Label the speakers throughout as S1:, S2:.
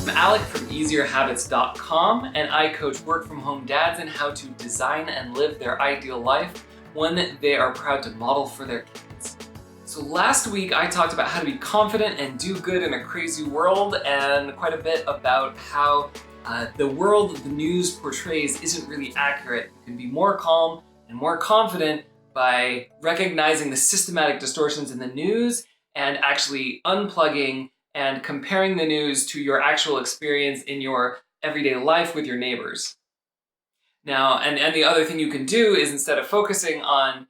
S1: I'm Alec from easierhabits.com, and I coach work-from-home dads in how to design and live their ideal life, one that they are proud to model for their kids. So last week I talked about how to be confident and do good in a crazy world, and quite a bit about how the world that the news portrays isn't really accurate. You can be more calm and more confident by recognizing the systematic distortions in the news and actually unplugging and comparing the news to your actual experience in your everyday life with your neighbors. Now, and the other thing you can do is, instead of focusing on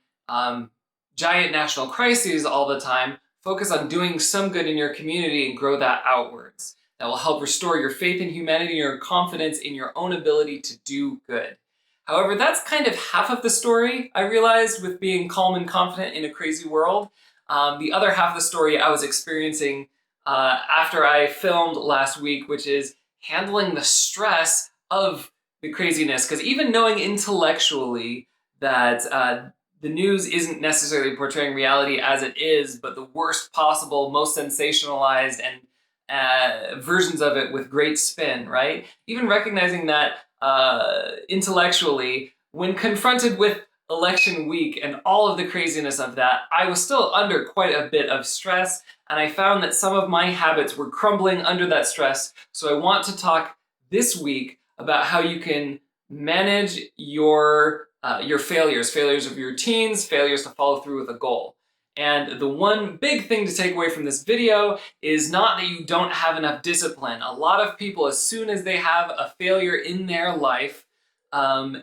S1: giant national crises all the time, focus on doing some good in your community and grow that outwards. That will help restore your faith in humanity and your confidence in your own ability to do good. However, that's kind of half of the story, I realized, with being calm and confident in a crazy world. The other half of the story I was experiencing after I filmed last week, which is handling the stress of the craziness. Because even knowing intellectually that the news isn't necessarily portraying reality as it is, but the worst possible, most sensationalized and versions of it with great spin, right? Even recognizing that intellectually, when confronted with election week and all of the craziness of that, I was still under quite a bit of stress, and I found that some of my habits were crumbling under that stress. So I want to talk this week about how you can manage your failures of your routines, failures to follow through with a goal. And the one big thing to take away from this video is not that you don't have enough discipline. A lot of people, as soon as they have a failure in their life,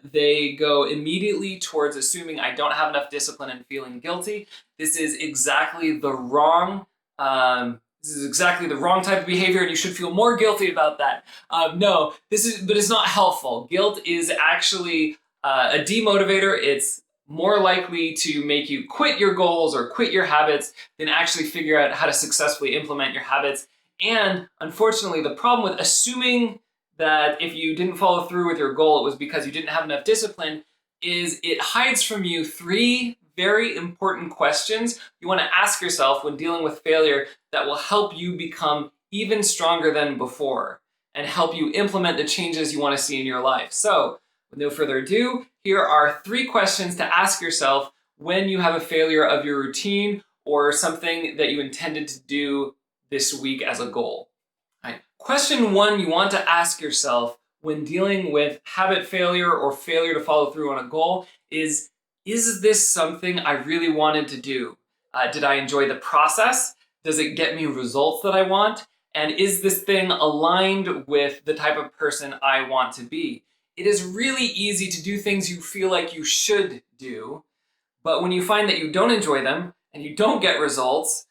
S1: they go immediately towards assuming I don't have enough discipline and feeling guilty. This is exactly the wrong type of behavior, and you should feel more guilty about that. But it's not helpful. Guilt is actually a demotivator. It's more likely to make you quit your goals or quit your habits than actually figure out how to successfully implement your habits. And unfortunately, the problem with assuming that if you didn't follow through with your goal, it was because you didn't have enough discipline, is it hides from you three very important questions you want to ask yourself when dealing with failure that will help you become even stronger than before and help you implement the changes you want to see in your life. So, with no further ado, here are three questions to ask yourself when you have a failure of your routine or something that you intended to do this week as a goal. All right. Question one you want to ask yourself when dealing with habit failure or failure to follow through on a goal is this something I really wanted to do? Did I enjoy the process? Does it get me results that I want? And is this thing aligned with the type of person I want to be? It is really easy to do things you feel like you should do, but when you find that you don't enjoy them and you don't get results,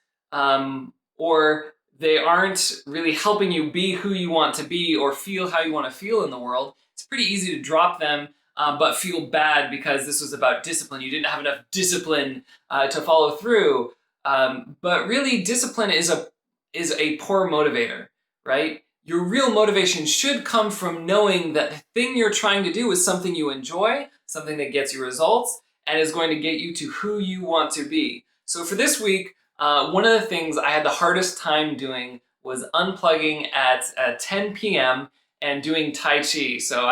S1: or they aren't really helping you be who you want to be or feel how you want to feel in the world, it's pretty easy to drop them, but feel bad because this was about discipline. You didn't have enough discipline to follow through. But really, discipline is a poor motivator, right? Your real motivation should come from knowing that the thing you're trying to do is something you enjoy, something that gets you results, and is going to get you to who you want to be. So for this week, one of the things I had the hardest time doing was unplugging at 10 p.m. and doing Tai Chi. So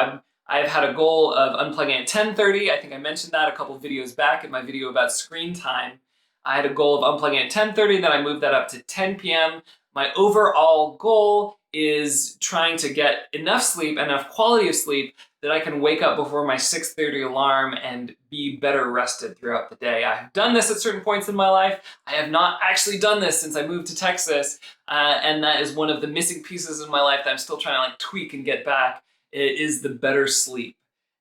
S1: I've had a goal of unplugging at 10:30. I think I mentioned that a couple of videos back in my video about screen time. I had a goal of unplugging at 10:30, then I moved that up to 10 p.m. My overall goal is trying to get enough sleep, enough quality of sleep, that I can wake up before my 6:30 alarm and be better rested throughout the day. I have done this at certain points in my life. I have not actually done this since I moved to Texas, and that is one of the missing pieces in my life that I'm still trying to tweak and get back, is the better sleep.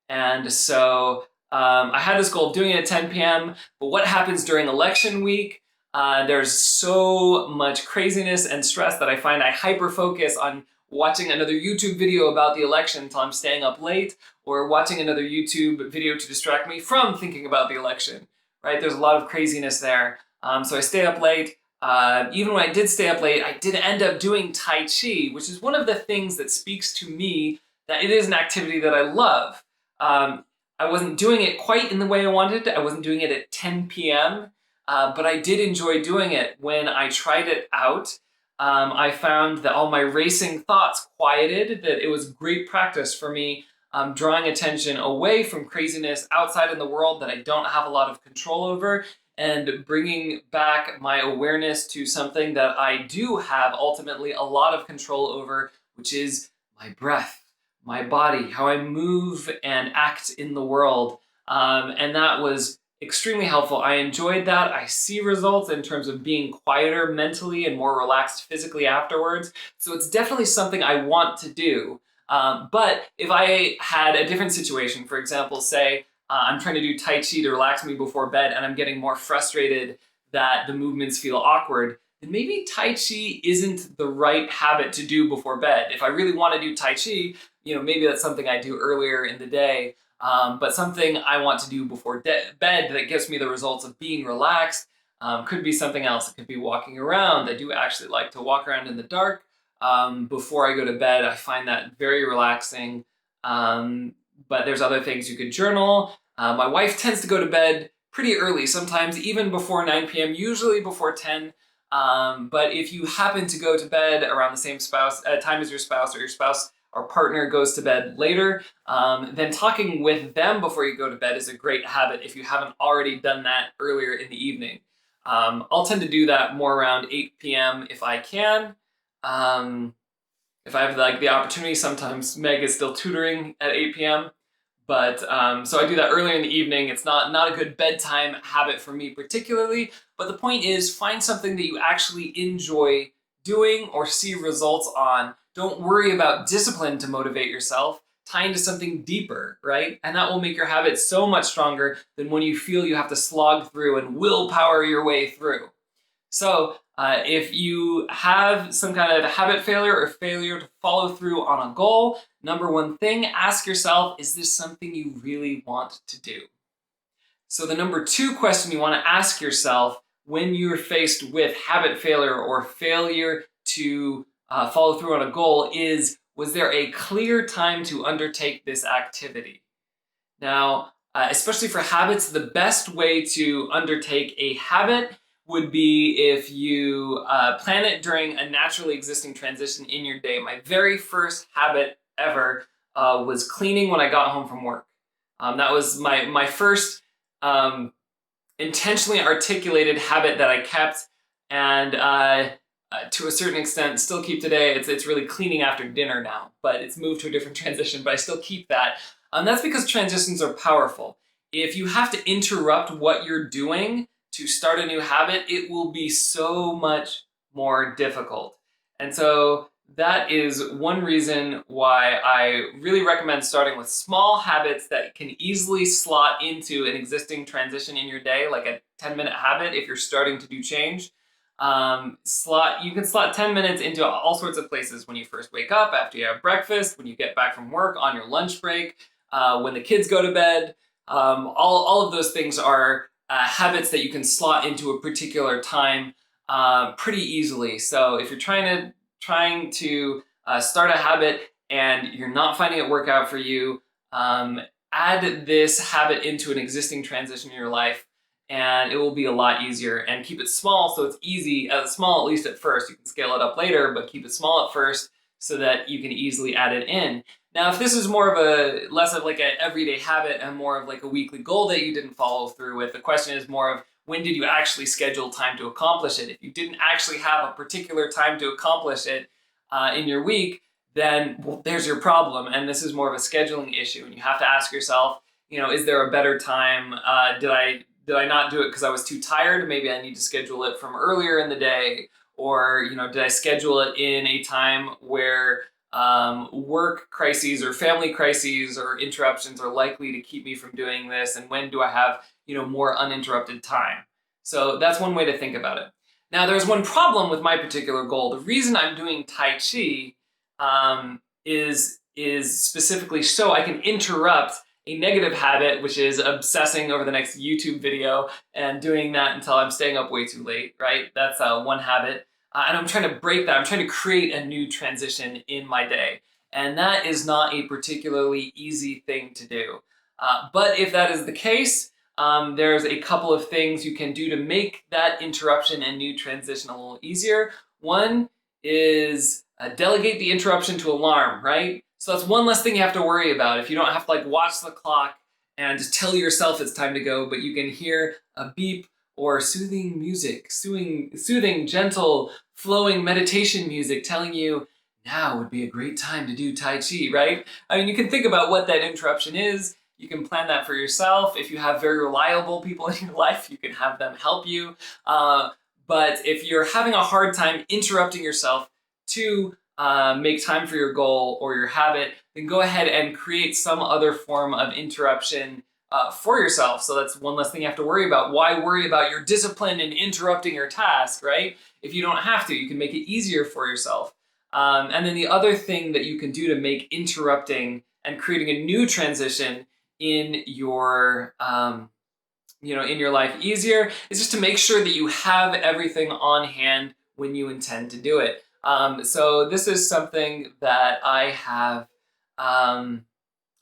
S1: And so I had this goal of doing it at 10 p.m., but what happens during election week? There's so much craziness and stress that I find I hyper-focus on watching another YouTube video about the election until I'm staying up late, or watching another YouTube video to distract me from thinking about the election, right? There's a lot of craziness there. So I stay up late. Even when I did stay up late, I did end up doing Tai Chi, which is one of the things that speaks to me that it is an activity that I love. I wasn't doing it quite in the way I wanted. I wasn't doing it at 10 p.m., but I did enjoy doing it when I tried it out. I found that all my racing thoughts quieted, that it was great practice for me drawing attention away from craziness outside in the world that I don't have a lot of control over, and bringing back my awareness to something that I do have ultimately a lot of control over, which is my breath, my body, how I move and act in the world. And that was extremely helpful. I enjoyed that. I see results in terms of being quieter mentally and more relaxed physically afterwards. So it's definitely something I want to do. But if I had a different situation, for example, say I'm trying to do Tai Chi to relax me before bed and I'm getting more frustrated that the movements feel awkward, then maybe Tai Chi isn't the right habit to do before bed. If I really want to do Tai Chi, maybe that's something I do earlier in the day. But something I want to do before bed that gives me the results of being relaxed could be something else. It could be walking around. I do actually like to walk around in the dark before I go to bed. I find that very relaxing. But there's other things. You could journal. My wife tends to go to bed pretty early, sometimes even before 9 p.m., usually before 10. But if you happen to go to bed around the same time as your spouse, or your spouse or partner goes to bed later, then talking with them before you go to bed is a great habit if you haven't already done that earlier in the evening. I'll tend to do that more around 8 p.m. if I can. If I have the opportunity, sometimes Meg is still tutoring at 8 p.m. But so I do that earlier in the evening. It's not a good bedtime habit for me particularly, but the point is find something that you actually enjoy doing or see results on. Don't worry about discipline to motivate yourself. Tie into something deeper, right? And that will make your habit so much stronger than when you feel you have to slog through and willpower your way through. So if you have some kind of habit failure or failure to follow through on a goal, number one thing, ask yourself, is this something you really want to do? So the number two question you want to ask yourself when you're faced with habit failure or failure to follow through on a goal is, was there a clear time to undertake this activity? Now, especially for habits, the best way to undertake a habit would be if you plan it during a naturally existing transition in your day. My very first habit ever was cleaning when I got home from work. That was my first intentionally articulated habit that I kept, and to a certain extent still keep today. It's really cleaning after dinner now, but it's moved to a different transition, but I still keep that. That's because transitions are powerful. If you have to interrupt what you're doing to start a new habit, it will be so much more difficult. And so that is one reason why I really recommend starting with small habits that can easily slot into an existing transition in your day, like a 10-minute habit if you're starting to do change. You can slot 10 minutes into all sorts of places: when you first wake up, after you have breakfast, when you get back from work, on your lunch break, when the kids go to bed. All of those things are habits that you can slot into a particular time pretty easily. So if you're trying to start a habit and you're not finding it work out for you, add this habit into an existing transition in your life, and it will be a lot easier. And keep it small so it's easy, small at least at first. You can scale it up later, but keep it small at first so that you can easily add it in. Now, if this is more of less of like an everyday habit and more of like a weekly goal that you didn't follow through with, the question is more of, when did you actually schedule time to accomplish it? If you didn't actually have a particular time to accomplish it in your week, then there's your problem. And this is more of a scheduling issue. And you have to ask yourself, is there a better time? Did I not do it because I was too tired? Maybe I need to schedule it from earlier in the day. Or, did I schedule it in a time where work crises or family crises or interruptions are likely to keep me from doing this? And when do I have, more uninterrupted time? So that's one way to think about it. Now, there's one problem with my particular goal. The reason I'm doing Tai Chi is specifically so I can interrupt a negative habit, which is obsessing over the next YouTube video and doing that until I'm staying up way too late, right? That's one habit. And I'm trying to break that. I'm trying to create a new transition in my day. And that is not a particularly easy thing to do. But if that is the case, there's a couple of things you can do to make that interruption and new transition a little easier. One is delegate the interruption to alarm, right? So that's one less thing you have to worry about. If you don't have to like watch the clock and just tell yourself it's time to go, but you can hear a beep or soothing music, soothing, gentle, flowing meditation music telling you now would be a great time to do Tai Chi, right? I mean, you can think about what that interruption is. You can plan that for yourself. If you have very reliable people in your life, you can have them help you. But if you're having a hard time interrupting yourself to make time for your goal or your habit, then go ahead and create some other form of interruption for yourself. So that's one less thing you have to worry about. Why worry about your discipline and interrupting your task, right? If you don't have to, you can make it easier for yourself. And then the other thing that you can do to make interrupting and creating a new transition in your in your life easier is just to make sure that you have everything on hand when you intend to do it. So this is something that I have.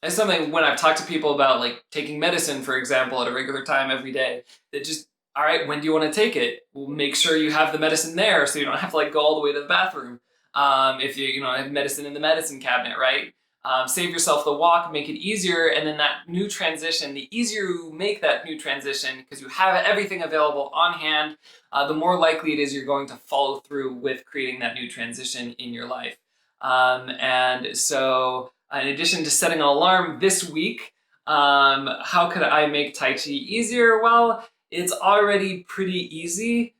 S1: It's something when I've talked to people about like taking medicine, for example, at a regular time every day, that just, all right, when do you want to take it? Well, make sure you have the medicine there so you don't have to like go all the way to the bathroom. If you have medicine in the medicine cabinet, right? Save yourself the walk, make it easier, and then that new transition, the easier you make that new transition because you have everything available on hand, the more likely it is you're going to follow through with creating that new transition in your life. And so in addition to setting an alarm this week, how could I make Tai Chi easier? Well, it's already pretty easy.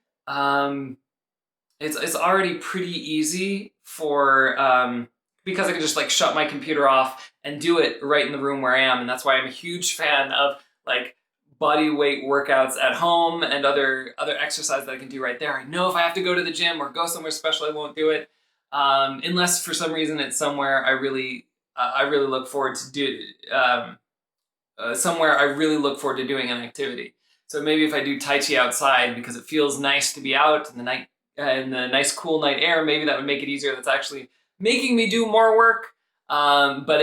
S1: It's already pretty easy for because I can just like shut my computer off and do it right in the room where I am, and that's why I'm a huge fan of like body weight workouts at home and other exercise that I can do right there. I know if I have to go to the gym or go somewhere special, I won't do it unless for some reason it's somewhere I really look forward to somewhere I really look forward to doing an activity. So maybe if I do Tai Chi outside because it feels nice to be out in the night in the nice cool night air, maybe that would make it easier. That's actually making me do more work, but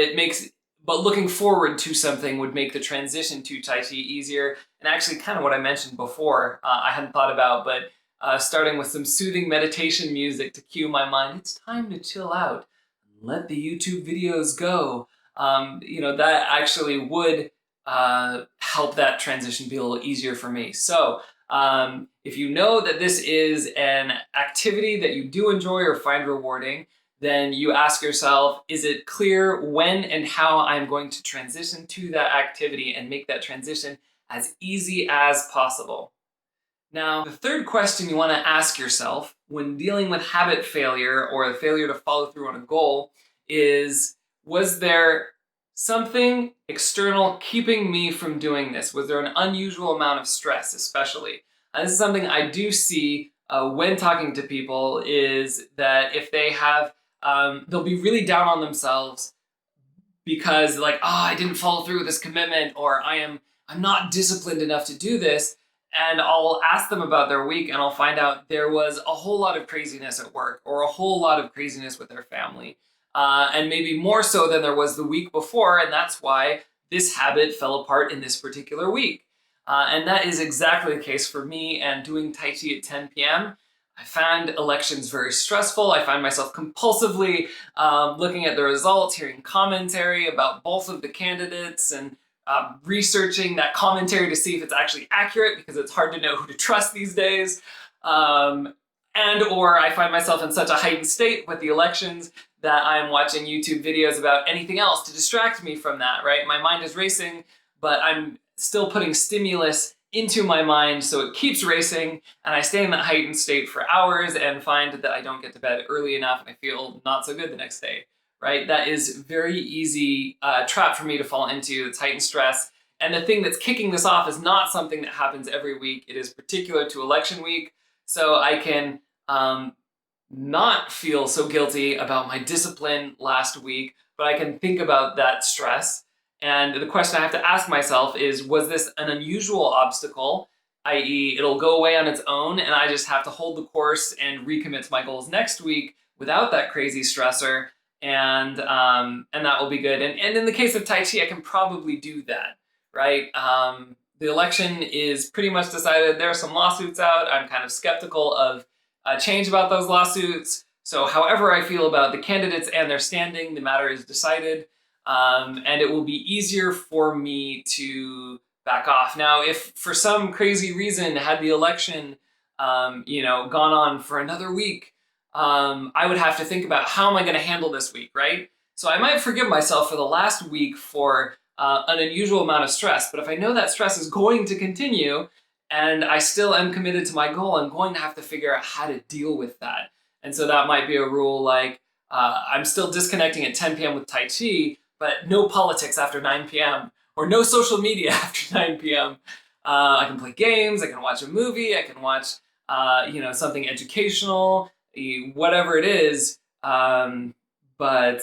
S1: looking forward to something would make the transition to Tai Chi easier. And actually, kind of what I mentioned before, I hadn't thought about, but starting with some soothing meditation music to cue my mind. It's time to chill out. Let the YouTube videos go. That actually would help that transition be a little easier for me. So if you know that this is an activity that you do enjoy or find rewarding, then you ask yourself, is it clear when and how I'm going to transition to that activity and make that transition as easy as possible? Now, the third question you want to ask yourself when dealing with habit failure or the failure to follow through on a goal is, was there something external keeping me from doing this? Was there an unusual amount of stress, especially? This is something I do see when talking to people, is that if they have, they'll be really down on themselves because like, I didn't follow through with this commitment, or I'm not disciplined enough to do this. And I'll ask them about their week and I'll find out there was a whole lot of craziness at work or a whole lot of craziness with their family. And maybe more so than there was the week before, and that's why this habit fell apart in this particular week. And that is exactly the case for me and doing Tai Chi at 10 p.m. I found elections very stressful. I find myself compulsively looking at the results, hearing commentary about both of the candidates, and researching that commentary to see if it's actually accurate, because it's hard to know who to trust these days. Or I find myself in such a heightened state with the elections that I'm watching YouTube videos about anything else to distract me from that, right? My mind is racing, but I'm still putting stimulus into my mind so it keeps racing, and I stay in that heightened state for hours and find that I don't get to bed early enough and I feel not so good the next day, right? That is very easy trap for me to fall into. It's heightened stress. And the thing that's kicking this off is not something that happens every week. It is particular to election week. So I can not feel so guilty about my discipline last week, but I can think about that stress. And the question I have to ask myself is, was this an unusual obstacle, i.e. it'll go away on its own and I just have to hold the course and recommit to my goals next week without that crazy stressor, and that will be good. And in the case of Tai Chi, I can probably do that, right? The election is pretty much decided. There are some lawsuits out. I'm kind of skeptical of change about those lawsuits, So however I feel about the candidates and their standing, the matter is decided, and it will be easier for me to back off. Now, if for some crazy reason had the election, gone on for another week, I would have to think about how am I going to handle this week, right? So I might forgive myself for the last week for an unusual amount of stress, but if I know that stress is going to continue and I still am committed to my goal, I'm going to have to figure out how to deal with that. And so that might be a rule like I'm still disconnecting at 10 p.m. with Tai Chi, but no politics after 9 p.m. or no social media after 9 p.m. I can play games, I can watch a movie, I can watch something educational, whatever it is, but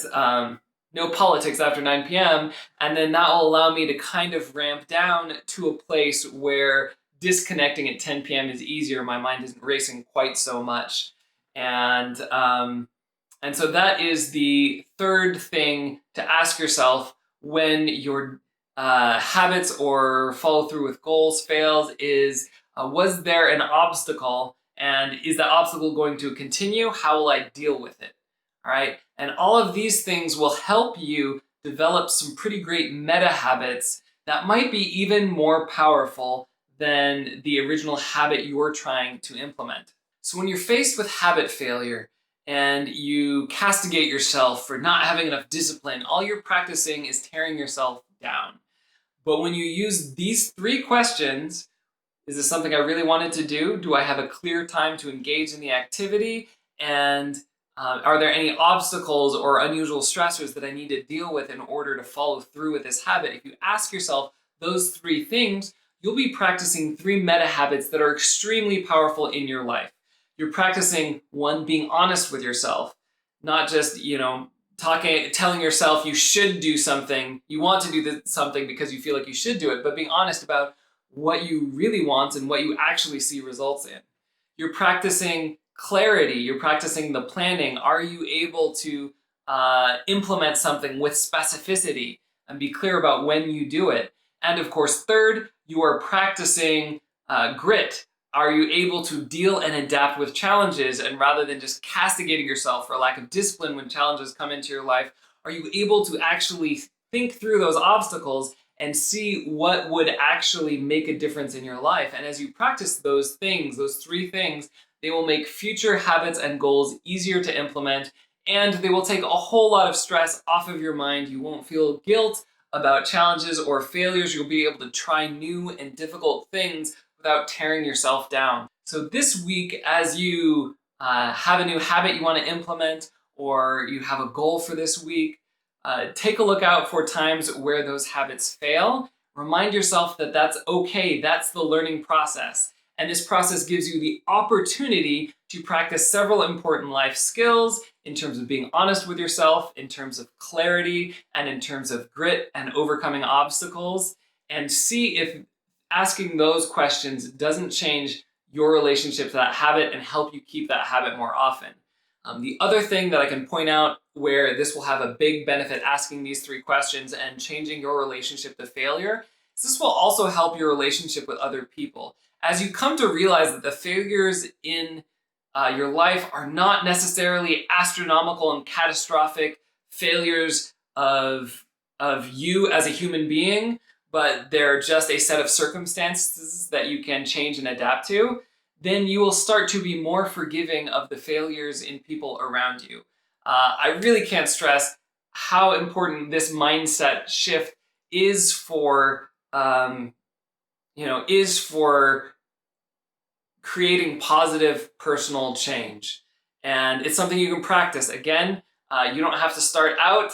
S1: no politics after 9 p.m. And then that will allow me to kind of ramp down to a place where disconnecting at 10 p.m. is easier. My mind isn't racing quite so much. And so that is the third thing to ask yourself when your habits or follow through with goals fails is, was there an obstacle? And is that obstacle going to continue? How will I deal with it? All right. And all of these things will help you develop some pretty great meta habits that might be even more powerful than the original habit you're trying to implement. So when you're faced with habit failure and you castigate yourself for not having enough discipline, all you're practicing is tearing yourself down. But when you use these 3 questions, is this something I really wanted to do? Do I have a clear time to engage in the activity? And are there any obstacles or unusual stressors that I need to deal with in order to follow through with this habit? If you ask yourself those 3 things, you'll be practicing 3 meta habits that are extremely powerful in your life. You're practicing 1, being honest with yourself, not just, telling yourself you should do something, you want to do something because you feel like you should do it, but being honest about what you really want and what you actually see results in. You're practicing clarity, you're practicing the planning. Are you able to implement something with specificity and be clear about when you do it? And of course, third, you are practicing grit. Are you able to deal and adapt with challenges? And rather than just castigating yourself for a lack of discipline when challenges come into your life, are you able to actually think through those obstacles and see what would actually make a difference in your life? And as you practice those things, those 3 things, they will make future habits and goals easier to implement, and they will take a whole lot of stress off of your mind. You won't feel guilt about challenges or failures. You'll be able to try new and difficult things without tearing yourself down. So this week, as you have a new habit you want to implement, or you have a goal for this week, take a look out for times where those habits fail. Remind yourself that that's okay. That's the learning process. And this process gives you the opportunity to practice several important life skills in terms of being honest with yourself, in terms of clarity, and in terms of grit and overcoming obstacles, and see if asking those questions doesn't change your relationship to that habit and help you keep that habit more often. The other thing that I can point out where this will have a big benefit, asking these 3 questions and changing your relationship to failure, is this will also help your relationship with other people. As you come to realize that the failures in your life are not necessarily astronomical and catastrophic failures of you as a human being, but they're just a set of circumstances that you can change and adapt to, then you will start to be more forgiving of the failures in people around you. I really can't stress how important this mindset shift is for, creating positive personal change. And it's something you can practice. Again, you don't have to start out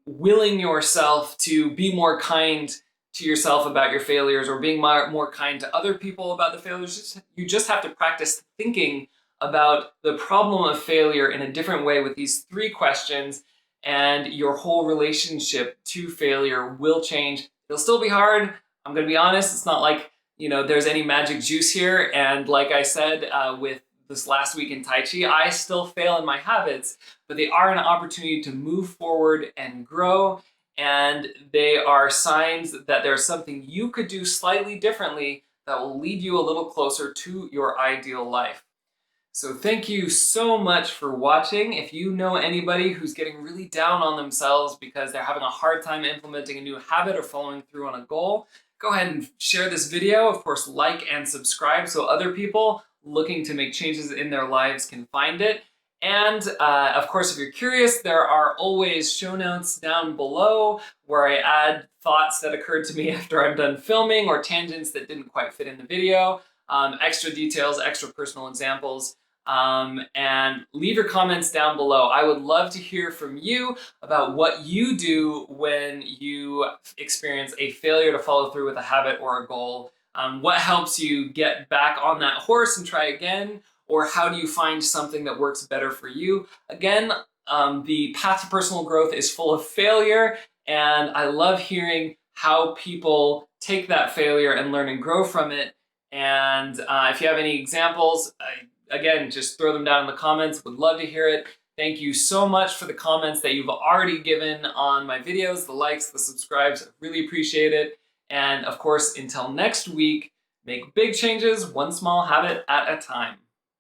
S1: willing yourself to be more kind to yourself about your failures or being more kind to other people about the failures. You just have to practice thinking about the problem of failure in a different way with these 3 questions, and your whole relationship to failure will change. It'll still be hard. I'm going to be honest. It's not like, there's any magic juice here. And like I said, with this last week in Tai Chi, I still fail in my habits, but they are an opportunity to move forward and grow. And they are signs that there's something you could do slightly differently that will lead you a little closer to your ideal life. So thank you so much for watching. If you know anybody who's getting really down on themselves because they're having a hard time implementing a new habit or following through on a goal, go ahead and share this video. Of course, like and subscribe so other people looking to make changes in their lives can find it. And of course, if you're curious, there are always show notes down below where I add thoughts that occurred to me after I'm done filming or tangents that didn't quite fit in the video, extra details, extra personal examples. And leave your comments down below. I would love to hear from you about what you do when you experience a failure to follow through with a habit or a goal. What helps you get back on that horse and try again? Or how do you find something that works better for you? Again, the path to personal growth is full of failure, and I love hearing how people take that failure and learn and grow from it. And if you have any examples, again, just throw them down in the comments. Would love to hear it. Thank you so much for the comments that you've already given on my videos, the likes, the subscribes. I really appreciate it. And of course, until next week, make big changes, one small habit at a time.